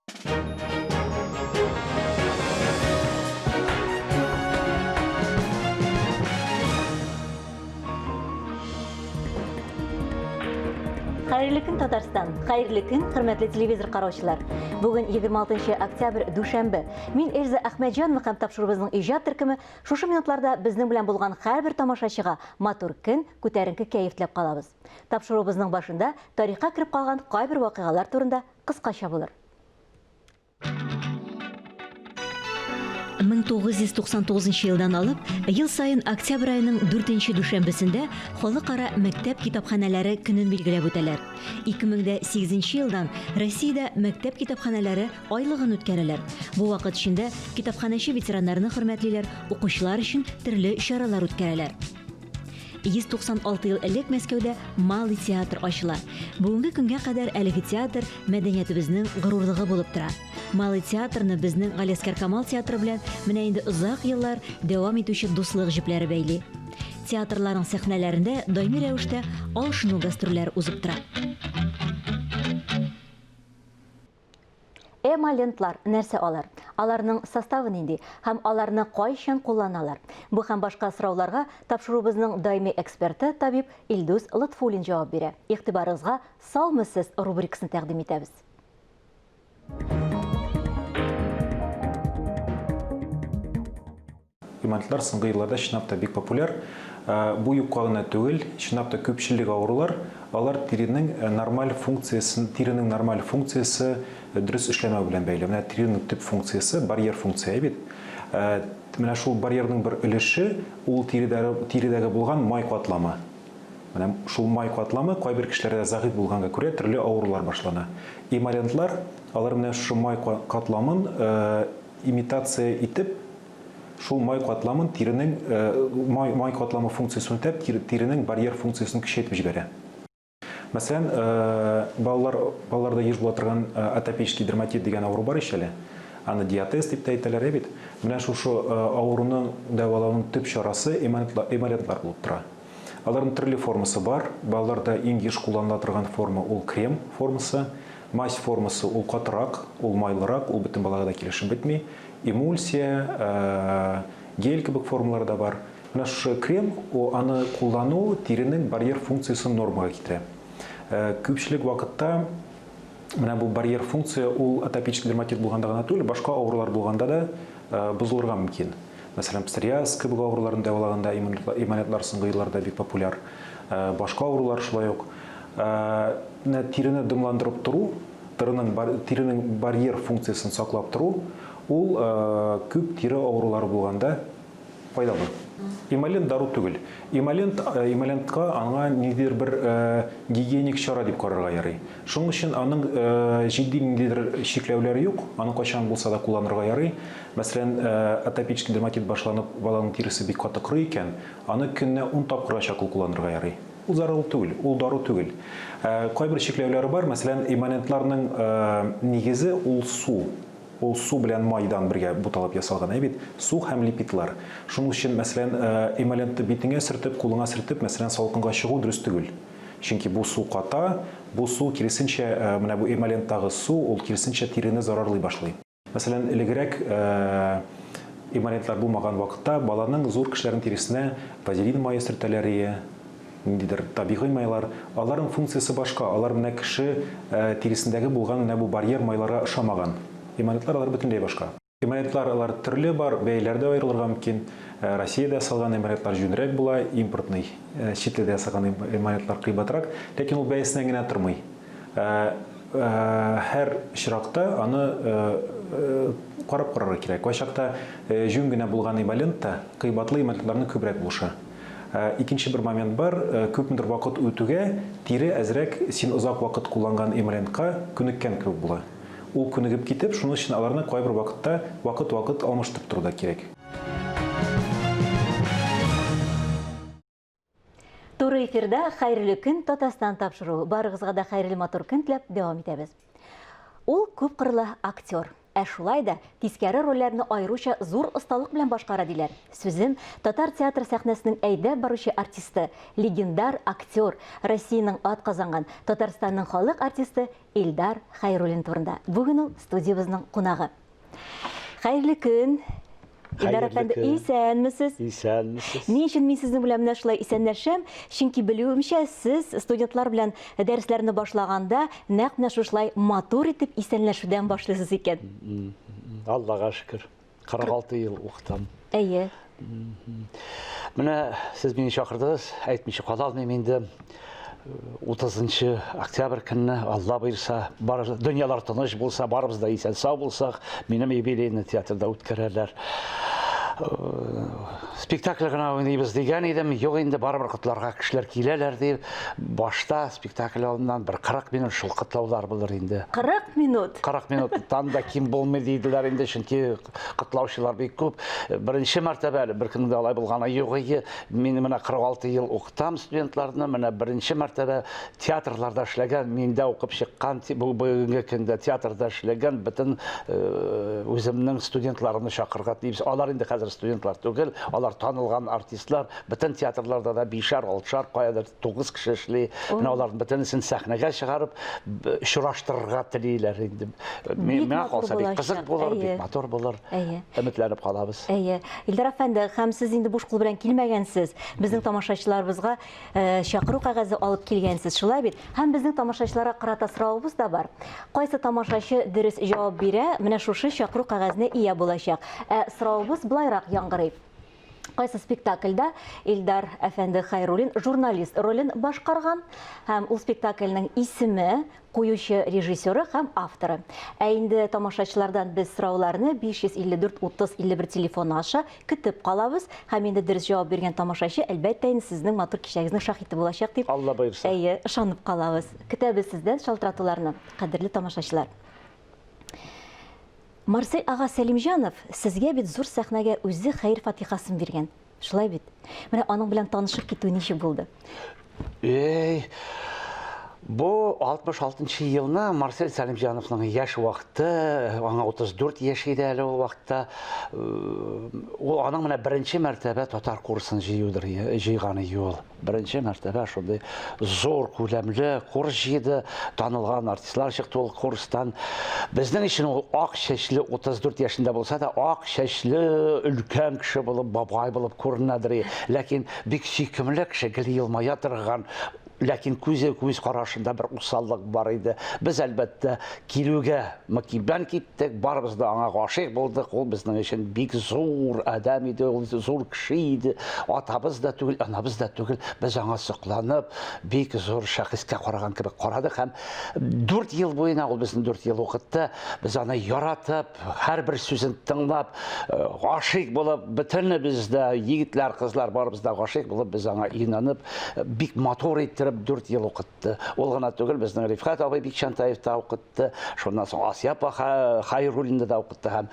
Xayrlı gün Tatarstan, xayrlı gün hürmetli televizor qaroçılar. Bugün 26 oktyabr Duşanbe. Min Elza Ahmedjan maqam tapşırыбызның ижад төркеме шушы минутларда безнең белән булган һәрбер тамашачыга матур көн, күтәренке кәеф теләп калабыз. Tapşırыбызның башында тарихка кирип калган кайбер вакыйгалар турында кыскача булыр. 1999 елдан алып, ел сайын октябрь айының 4-нче дүшәмбесендә халыкара мәктәп китапханәләре көнен билгеләп үтәләр. 2008 елдан Россиядә мәктәп китапханәләре айлыгын үткәрәләр. Бу вакыт эчендә китапханәче ветераннарны хөрмәтлиләр, укучылар өчен төрле чаралар үткәрәләр. 196 ел элек Мәскәүдә Малый театр ачыла. Бүгенге көнгә кадәр әлеге театр мәдәниятебезнең горурлыгы булып тора. Малый театрны безнең Галиәскәр Камал театры белән менә инде озак еллар дәвам итүче дуслык җепләре бәйли. Театрларның сәхнәләрендә даими рәвештә алышыну гастрольләре узып тора. Эмалентлар нәрсә алар? Аларның составы нинди һәм аларны кайчан кулланалар? Бу һәм башка сорауларга тапшырубызның даими эксперты табиб Илдус Лытфуллин җавап бирә. Игътибарыгызга саумысыз рубрикасын тәкъдим итәбез. Эмалентлар соңгы елларда чынлап та бик популяр. Бу юкка гына түгел, чынлап та күпчелек авырулар, алар тиренең нормаль функциясын, тиренең нормаль функциясы дөрес эшләмәү белән бәйле. Менә тиренең төп функциясы барьер функция бит. Менә шул барьерның бер өлеше ул тиридәге булган май катламы. Менә шул май катламы кайбер кешеләрдә зәгыйф булганга күрә төрле авырулар башлана. Эмалентлар алар менә шул май катламын имитация итеп шул май катламын тиренең май катламы функциясын үтәп тиренең барьер функциясын көчәйтеп җибәрә. Мәсәлән, балаларда еш була торган атопический дерматит дигән авыру бар ишеле. Аны диатез дип әйтәләр бит. Менә шушы авыруның дәвалауның төп чарасы эмалентлар булып тора. Аларның төрле формасы бар. Балаларда иң еш кулланыла торган форма ул крем формасы, мазь формасы ул катырак, ул майлырак, ул бөтен балага да килешеп бетми. Эмульсия, гель кебек формалар да бар. Менә шушы крем, аны куллану тиренең барьер функциясын нормага китерә. Күпчелек вакытта менә бу барьер функция ул атопический дерматит булганда гына түгел, башка авырулар булганда да бозылырга мөмкин. Мәсәлән, псориаз кебек авыруларын дәвалаганда эмалентлар соңгы елларда бик популяр. Башка авырулар шулай ук. Тирене дымландырып туру, тиренең барьер функциясын саклап туру, ул күп тире авырулары булганда файдалы. Эмалент дару түгел. Эмалентка аңа нидер бер гигиеник чара дип карарга ярый. Шуның өчен аның җитди ниндидер шикләүләре юк, аны кайчан булса да кулланырга ярый. Мәсәлән, атопический дерматит башланып, баланың тиресе бик каты кырый икән, аны көнне 10 тапкыр чакыл кулланырга ярый. Ул зарар түгел, ул дару түгел. Кайбер шикләүләре бар, мәсәлән, эмалентларның нигезе ул су. Ул су белән майдан бергә буталып ясалган бит. Су һәм липидлар. Шуның өчен, мәсәлән, эмалентны битеңә сөртеп, кулыңа сөртеп, мәсәлән, салкынга чыгу дөрес түгел. Чөнки бу су ката, бу су киресенчә, менә бу эмаленттагы су, ул киресенчә тирене зарарлый башлый. Мәсәлән, элегрәк эмалентлар булмаган вакытта баланың зур кешеләрнең тиресенә вазелин мае сөртәләр, ниндидер табигый майлар, аларның функциясы башка. Алар менә кеше тиресендәге булган менә бу барьер майларга ошамаган. Эмалентлар алар бөтенләй башка. Эмалентлар алар төрле бар, бәйләрдә аерылырга мөмкин. Россиядә ясалган эмалентлар җүнрәк була, импортный, читледә ясалган эмалентлар кыйбатрак, ләкин ул бәясенә генә тормый. Һәр очракта аны карап карарга кирәк. Кайчакта җүн генә булган эмалентта кыйбатлы эмалентларны күбрәк булыша. Икенче бер момент бар, күпмедер вакыт үтүгә тире әзрәк син озак вакыт кулланган эмалентка күнеккән кебек була. Ул күнегеп китеп, шуның өчен аларны кайбер вакытта вакыт алмаштырып торуда кирәк. Туры эфирда хәйрле көн Татарстан тапшыру. Барыгызга да хәйрле матур көн теләп дәвам итәбез. Ул күп кырлы актер. шулай да тискәре рольләрне айруча зур осталык белән башкара диләр. Сүзем татар театр сәхнәсенең әйдәп баручы артисты, легендар актер, Россиянең атказанган Татарстанның халык артисты Илдар Хәйруллин турында. Бүген ул студиябызның кунагы. Хәерле көн. Илдар әфәнде, исәнмесез? Исәнмесез. Ни өчен мин сезнең белән менә шулай исәнләшәм? Чөнки белүемчә, сез студентлар белән дәресләрне башлаганда нәкъ менә шулай матур итеп исәнләшүдән башлыйсыз икән. Аллага шөкер. 46 ел укытам. Әйе. Менә сез мине чакырдыгыз, әйтмичә кала алмыйм инде. 30 октябрь көнне, Алла буйрса, дөньялар тыныч булса, барыбыз да исән сау булсак, минем юбилейны театрда үткәрәләр. Спектакль гына уйнайбыз дигән идем, юк инде барыбер котларга кешеләр киләләр дип, башта спектакль алдыннан бер 40 минут шул котлаулар булыр инде. 40 минут. 40 минуттан да ким булмый диделәр инде, чөнки котлаучылар бик күп. Беренче мәртәбә бер көнне алай булганы юк иде. Мин менә 46 ел укытам студентларны, менә беренче мәртәбә театрларда эшләгән, миндә укып чыккан, бүгенге көндә театрда эшләгән бөтен үземнең студентларымны чакырга дип, алар инде хәзер студентлар түгел, алар танылган артистлар, бөтен театрларда да 5-6, каядыр 9 кеше эшли. Менә аларның бөтенесен сәхнәгә чыгарып, очраштырырга телиләр инде. Миңа калса бик кызык булыр, бик матур булыр. Өметләнеп калабыз. Әйе. Илдар әфәнде, һәм сез инде буш кул белән килмәгәнсез. Безнең тамашачыларыбызга чакыру кәгазе алып килгәнсез, шулай бит? Һәм безнең тамашачыларга карата сораубыз да бар. Кайсы тамашачы дөрес җавап бирә, менә шушы чакыру кәгазенә ия булачак. Сораубыз булайрак яңгырый. Кайсы спектакльдә Илдар әфәнде Хәйруллин журналист ролен башкарган һәм ул спектакльнең исеме, куючы режиссеры һәм авторы. Ә инде тамашачылардан без сорауларны 554-30-51 телефоны аша көтеп калабыз һәм инде дөрес җавап биргән тамашачы әлбәттә сезнең матур кичәгезнең шаһиты булачак дип. Алла боерса. Әйе, ышанып калабыз. Көтәбез сездән шалтыратуларны, кадерле тамашачылар. Марсель ага Сәлимҗанов сезгә бит зур сәхнәгә үзе хәйр фатихасын биргән. Шулай бит. Менә аның белән танышып китү ничек булды? Бу 66 елны Марсель Сәлимҗановның яшь вакыты, аңа 34 яшь иде әле ул вакытта. Ул аның менә беренче мәртәбә татар курсын җыйганы юл. Беренче мәртәбә шундый зур күләмле курс җыйды, танылган артистлар чыкты ул курстан. Безнең өчен ул ак чәчле 34 яшендә булса да ак чәчле өлкән кеше булып, бабай булып күренәдер. Ләкин бик сөйкемле кеше, гел елмая торган. Ләкин күз карашында бер усаллык бар иде. Без әлбәттә килүгә Макибан киттек, барыбыз да аңа гашыйк булдык. Ул безнең өчен бик зур адам иде, ул зур кеше иде. Атабыз да түгел, анабыз да түгел. Без аңа сокланып, бик зур шәхескә караган кебек карадык һәм 4 ел буена ул безне 4 ел укытты. Без аны яратып, һәрбер сүзен тыңлап, гашыйк булып, бөтенебез дә егетләр, кызлар барыбыз да гашыйк булып, без аңа инанып, бик матур итеп 4 ел укытты. Ул гына түгел, безнең Рифкат абый Бикчантаев та укытты. Шуннан соң Асия апа Хәйруллинды да укытты һәм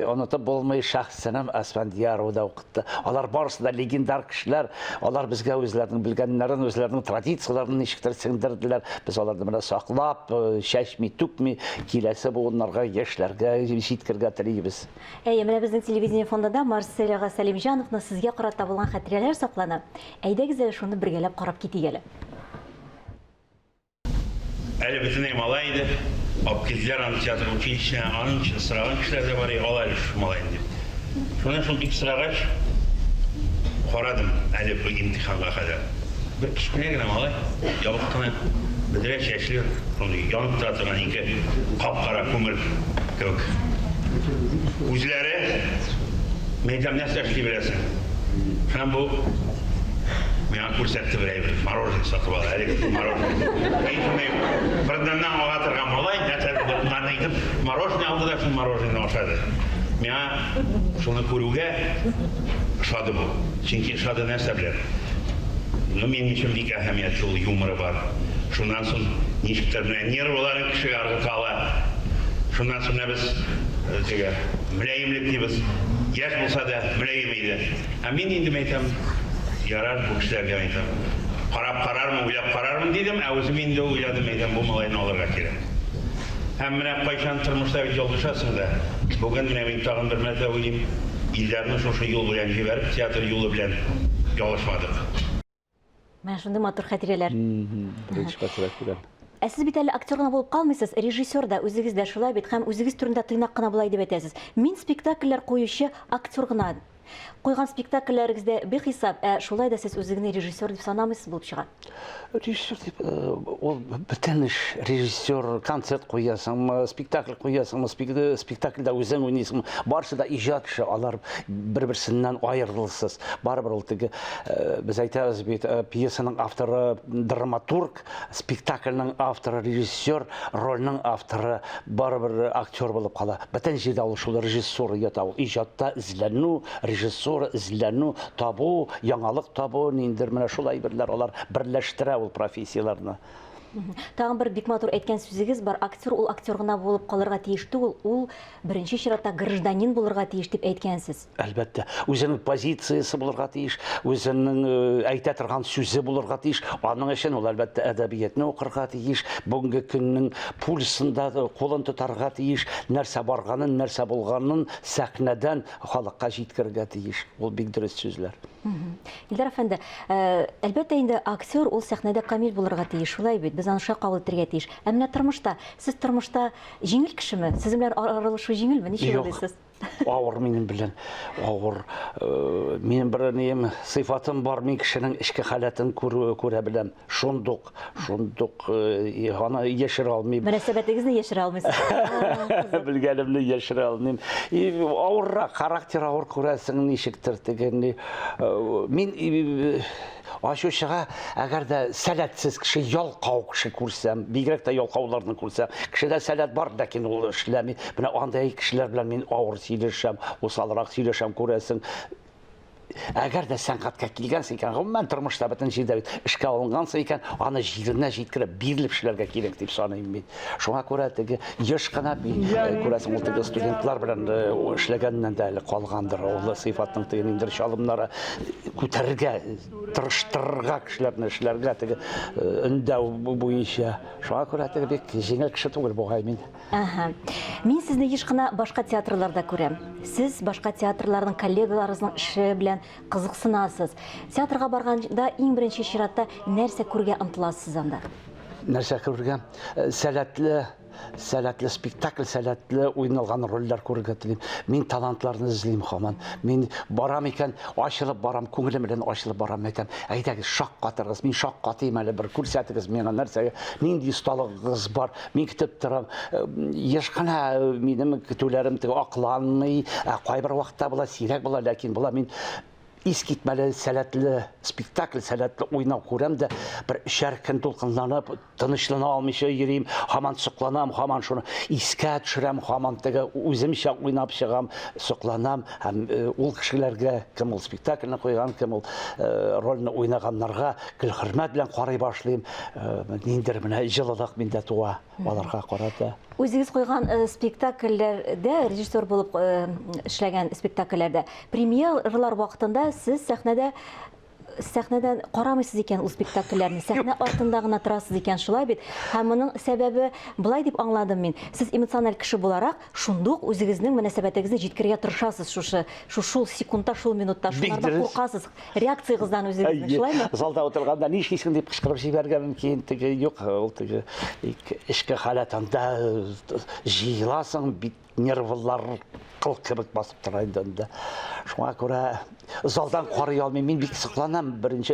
онытып булмый Шәхсәнәм Әсфәндияров да укытты. Алар барысы да легендар кешеләр. Алар безгә үзләренең белгәннәрен, үзләренең традицияләрен ничектер сеңдерделәр. Без аларны менә саклап, чәчми, түкми, киләсе буыннарга, яшьләргә җиткергә телибез. Әйе, менә безнең телевидение фондында Марсель ага Сәлимҗановны сезгә карата булган хәтирәләр саклана. Әйдәгез әле шуны бергәләп карап китик әле. Әле бөтенләй малай иде. Алып килделәр аны театр училищесына, аның өчен сораган кешеләр дә бар, алай шул малай дип. Шуннан шул бик сорагач, карадым әле бу имтиханга кадәр. Бер кечкенә генә малай, ябык кына, бөдрә чәчле, янып тора торган ике кап-кара күмер кебек. Үзләре мәйдан нәрсә эшли беләсең. Һәм бу миңа күрсәтте бер мороженое сатып алды. Әле мороженое. Бердәннән ага торган малай, нәрсәдер булганын әйтеп, мороженое алды да шул мороженое ашады. Миңа шуны күрүгә шады бу. Чөнки шады нәрсә белән. Минем өчен бик әһәмиятле ул юморы бар. Шуннан соң ничектер нервларын кешегә ыргытала. Шуннан соң без мөләемлек дибез. Яшь булса да мөләем иде. Ә мин инде әйтәм, ярар бу кешеләргә әйтәм. Карап карармын, уйлап карармын дидем, ә үзем инде уйладым, әйтәм, бу малайны алырга кирәк. Һәм менә кайчан тормышта бит ялгышасың да. Бүген менә мин тагын бер мәртәбә уйлыйм, Илдарны шушы юл белән җибәреп, театр юлы белән ялгышмадык. Менә шундый матур хәтирәләр. Беренче хәтирә күрәм. Ә сез бит әле актер гына булып калмыйсыз, режиссер да, үзегез дә шулай бит, һәм үзегез турында тыйнак кына булай дип әйтәсез. Мин спектакльләр куючы актер гына. Куйган спектакльләрегездә бихисап, шулай да сез үзегезне режиссер дип санамыйсыз булып чыга. Режиссер дип, ул бөтен эш, режиссер, концерт куясың, спектакль куясың, спектакльдә үзең уйныйсың, барысы да иҗатчы, алар бер-берсеннән аерылсыз. Барыбер ул теге, без әйтәбез бит, пьесаның авторы драматург, спектакльнең авторы режиссер, рольнең авторы барыбер актер булып кала. Бөтен җирдә ул шул режиссер ята, ул иҗатта эзләнү, режиссер эзләнү, табу, яңалык табу, ниндер менә шулай берләр, алар берләштерә ул профессияларны. Тагын бер бик матур әйткән сүзегез бар, актер ул актер гына булып калырга тиеш түгел, ул беренче чиратта гражданин булырга тиеш дип әйткәнсез. Әлбәттә, үзенең позициясе булырга тиеш, үзенең әйтә торган сүзе булырга тиеш. Аның өчен ул әлбәттә әдәбиятны укырга тиеш, бүгенге көннең пульсында кулын тотарга тиеш, нәрсә барганын, нәрсә булганын сәхнәдән халыкка җиткерергә тиеш. Ул бик дөрес сүзләр. Илдар әфәнде, әлбәттә инде актер ул сәхнәдә камил булырга тиеш, шулай бит, без аны шуңа кабул итәргә тиеш. Ә менә тормышта, сез тормышта җиңел кешеме? Сез белән аралашу җиңелме? Ничек уйлыйсыз? Авыр минем белән. Авыр. Минем бер нем сыйфатым бар, мин кешенең эчке халатын күрә беләм. Шундук аны яшерә алмыйм. Мөнәсәбәтегезне яшерә алмыйсыз. Белгәнемне яшерә алмыйм. Авыррак, характер авыр күрәсең, ничектер дигәнне. Мин ачушыга, әгәр дә сәләтсез кеше, ялкау кеше күрсәм, бигрәк тә ялкауларны күрсәм, кешедә сәләт бар, ләкин ул эшләми. Менә андай кешеләр белән мин авыр сөйләшәм, усалрак сөйләшәм, күрәсең. Әгәр дә сәнгатькә килгәнсә икән, гомумән тормышта бөтен җирдә бит эшкә алынганса икән, аны җиренә җиткереп, бирелеп эшләргә кирәк дип саныйм мин. Шуңа күрә теге еш кына күрәсең, ул теге студентлар белән эшләгәннән дә әле калгандыр. Ул сыйфатның теге ниндер чалымнары күтәрергә, тырыштырырга кешеләрне эшләргә теге өндәү буенча. Шуңа күрә теге бик җиңел кеше түгел бугай мин. Мин сезне еш кына башка театрларда күрәм. Сез башка театрларның коллегаларыгызның эше белән кызыксынасыз. Театрга барганда иң беренче чиратта нәрсә күргә ынтыласыз анда? Нәрсә күргә? Сәләтле спектакль, сәләтле уйналган рольләр күрергә телим. Мин талантларны эзлим һаман. Мин барам икән, ачылып барам, күңелем белән ачылып барам, әйтәм. Әйдәгез, шаккатыгыз, мин шаккатыйм әле, бер күрсәтегез миңа нәрсәгә, нинди осталыгыгыз бар. Мин көтеп торам. Еш кына минем көтүләрем акланмый, кайбер вакытта була, сирәк була, ләкин була мин искитмәле сәләтле спектакль, сәләтле уйнау күрәм дә, бер шәркин тулкынланып, тынычлана алмыйча йөрим, һаман сокланам, һаман шуны искә төшерәм, һаман теге үземчә уйнап чыгам, сокланам, һәм ул кешеләргә, кем ул спектакльне куйган, кем ул рольне уйнаганнарга гел-хөрмәт белән карый башлыйм, ниндер менә җылылык миндә туа аларга карата. Үзегез куйган спектакльләрдә, режиссер булып эшләгән спектакльләрдә, премьералар вакытында сез сәхнәдән карамыйсыз икән ул спектакльләрне, сәхнә артында гына торасыз икән, шулай бит. Һәм моның сәбәбе былай дип аңладым мин. Сез эмоциональ кеше буларак, шундук үзегезнең мөнәсәбәтегезне җиткерергә тырышасыз шул секундта, шул минутта, шулардан куркасыз. Реакциягыздан үзегезне, шулаймы? Залда утырганда ни эшлисең дип кычкырып җибәргә мөмкин, теге юк, ул теге эчке халатында җыеласың, бит нервлар кыл кебек басып тора инде. Шуңа күрә залдан карый алмыйм, мин бик сокланам. Беренче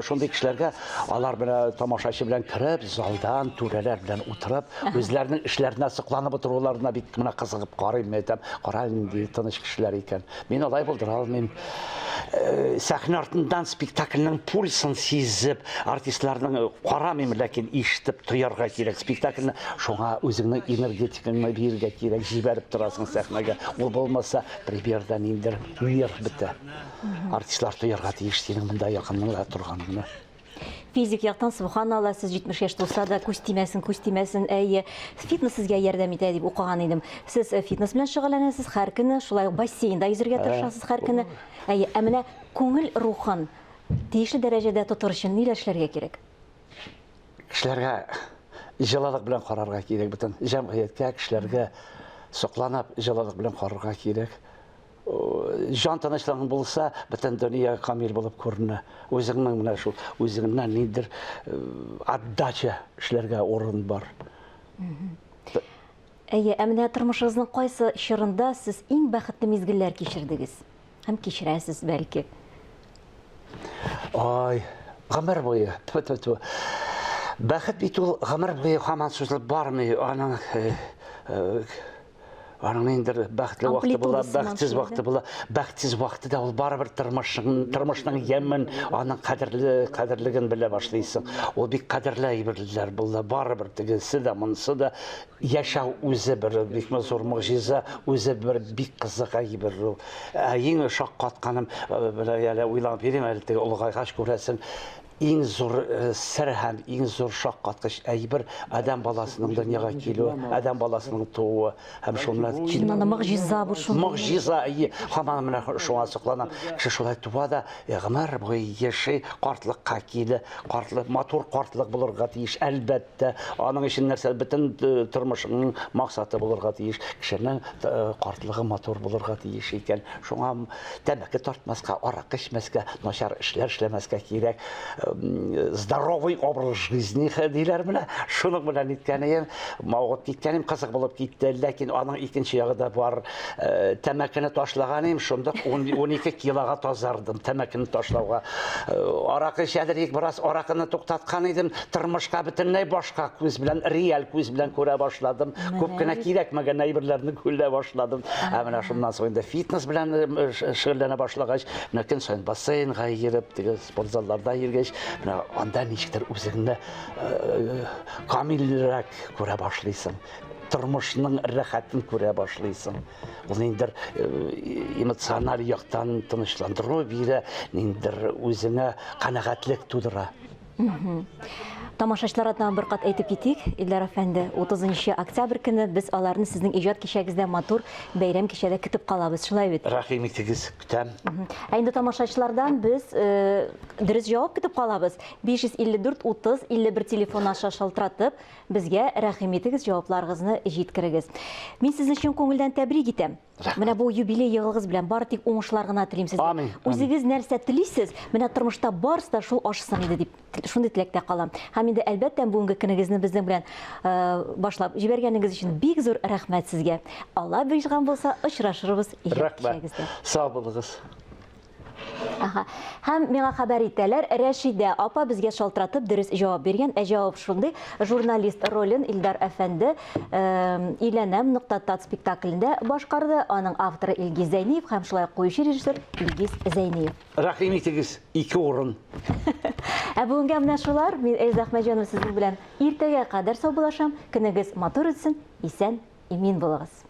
шундый кешеләргә, алар белән тамашачы белән кереп, залдан түрәләр белән утырып, үзләренең эшләренә сокланып утыруларына бик менә кызыгып карыйм, әйтәм, кара инде тыныч кешеләр икән. Мин алай булдыра алмыйм. Сәхнә артыннан спектакльнең пульсын сизеп, артистларның карамыйм, ләкин ишетеп тоярга кирәк спектакльне. Шуңа үзеңнең энергетикаңны бирергә кирәк, җибәреп торасың сәхнәгә. Ул булмаса, премьердан индер нерв бетә. Артистлар тоярга тиеш синең монда якыныңда торганыңны. Физик яктан, субханалла, сез 70 яшь булса да, күз тимәсен, әйе, фитнес сезгә ярдәм итә дип укыган идем. Сез фитнес белән шөгыльләнәсез һәр көнне, шулай бассейнда йөзәргә тырышасыз һәр көнне. Әйе, ә менә күңел рухын тиешле дәрәҗәдә тотыр өчен ниләр эшләргә кирәк? Кешеләргә җылылык белән карарга кирәк, бөтен җәмгыятькә, кешеләргә сокланып, җылылык белән карарга кирәк. Җан тынычлыгың булса, бөтен дөнья камил булып күренә. Үзеңнең менә шул, үзеңнән нидер отдача эшләргә урын бар. Әйе, менә тормышыгызның кайсы чорында сез иң бәхетле мизгелләр кичердегез? Һәм кичерәсез бәлки. Ай, гомер буе. Бәхет бит ул гомер буе һаман сузылып бармый. Аның ниндер бәхетле вакыты була, бәхетсез вакыты була. Бәхетсез вакыты да ул барыбер тормышның ямен, аның кадерлеген белә башлыйсың. Ул бик кадерле әйберләр була, барыбер тегесе дә, монысы да яшәү үзе бер бик зур мөгъҗиза, үзе бер бик кызык әйбер. Иң шаккатканым, белә уйлап бирим әле теге улгайгач күрәсең. Иң зур сер һәм иң зур шаккаткыч әйбер адам баласының дөньяга килүе, адам баласының тууы һәм шуннан Шуннан мөгъҗиза бу шул. Мөгъҗиза, һаман менә шуңа сокланам. Кеше шулай туа да, гомер буе яши, картлыкка килә, картлык, матур картлык булырга тиеш, әлбәттә. Аның өчен нәрсә, бөтен тормышының максаты булырга тиеш. Кешенең картлыгы матур булырга тиеш икән. Шуңа тәмәке тартмаска, аракы эчмәскә, начар эшләр эшләмәскә кирәк. Здоровый образ жизни диләр менә. Шуның белән иткәнем, мавыгып киткәнем кызык булып китте, ләкин аның икенче ягы да бар. Тәмәкене ташлаганым, шунда 12 килога тазардым тәмәкене ташлауга. Аракы эчәдер, бераз аракыны туктаткан идем, тормышка бөтенләй башка күз белән, реаль күз белән күрә башладым. Күп кенә кирәкмәгән әйберләрне күрә башладым. Менә шуннан соң инде фитнес белән шөгыльләнә башлагач, менә көн саен бассейнга йөреп, теге спортзалларда йөргәч, менә анда ничектер үзеңне камилрәк күрә башлыйсың. Тормышның рәхәтен күрә башлыйсың. Ул ниндер эмоциональ яктан тынычландыру бирә, ниндер үзеңә канәгатьлек тудыра. Тамашачылар атынан бер кат әйтеп китик, Илдар әфәнде, 30 октябрь көне без аларны сезнең иҗат кичәгездә матур бәйрәм кичәдә көтеп калабыз, шулай бит? Рәхим итегез, көтәм. Инде тамашачылардан без дөрес җавап көтеп калабыз. 554 30 51 телефон аша шалтыратып, безгә рәхим итегез, җавапларыгызны җиткерегез. Мин сезне чын күңелдән тәбрик итәм. Менә бу юбилей йылыгыз белән бары тик уңышлар гына телим сезгә. Үзегез нәрсә телисез, менә тормышта барысы да шул ашсын иде дип, шундый теләктә калам. Һәм инде әлбәттә бүгенге көнегезне безнең белән башлап җибәргәнегез өчен бик зур рәхмәт сезгә. Алла биргән булса, очрашырбыз иҗат кичәгездә. Сау булыгыз. Һәм миңа хәбәр итәләр, Рәшидә апа безгә шалтыратып дөрес җавап биргән. Җавап шундый: журналист ролен Илдар әфәнде «Иләнәм.тат» спектаклендә башкарды. Аның авторы Илгиз Зәйниев һәм шулай куючы режиссер Илгиз Зәйниев. Рәхим итегез, 2 урын. Бүгенгә менә шулар. Мин Эльза Әхмәтҗанова сезнең белән иртәгә кадәр сау булашам. Көнегез матур үтсен, исән, имин булыгыз.